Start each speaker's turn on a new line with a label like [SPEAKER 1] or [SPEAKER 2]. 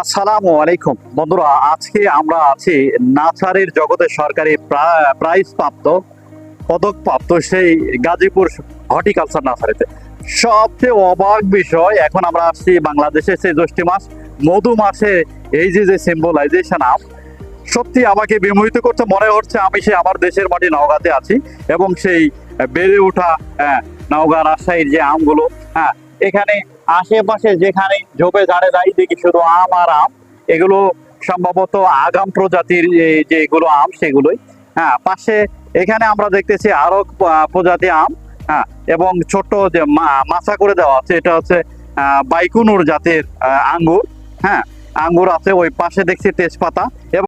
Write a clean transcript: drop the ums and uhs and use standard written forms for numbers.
[SPEAKER 1] আসসালামু আলাইকুম বন্ধুরা, আজকে আমরা আছি নার্সারির জগতের সরকারি প্রাইজ প্রাপ্ত পদকপ্রাপ্ত সেই গাজীপুর হর্টিকালচার নার্সারিতে। সবচেয়ে অবাক বিষয়, এখন আমরা আসছি বাংলাদেশে সেই জ্যৈষ্ঠী মাস, মধু মাসে এই যে সিম্বলাইজেশন আম সত্যি আমাকে বিমোহিত করছে। মনে হচ্ছে আমি সেই আমার দেশের মাটি নওগাঁতে আছি এবং সেই বেড়ে ওঠা নওগাঁ রাজশাহীর যে আমগুলো, হ্যাঁ, এখানে আশেপাশে যেখানে ঝোপে ঝাড়ে যাই দেখি শুধু আম আর আম। এগুলো সম্ভবত আগাম প্রজাতির যেগুলো আম সেগুলোই। হ্যাঁ, পাশে এখানে আমরা দেখতেছি আরো প্রজাতি আম। হ্যাঁ, এবং ছোট যে মাচা করে দেওয়া আছে, এটা হচ্ছে বাইকুনুর জাতের আঙ্গুর। হ্যাঁ, আঙ্গুর আছে, ওই পাশে দেখছি তেজপাতা এবং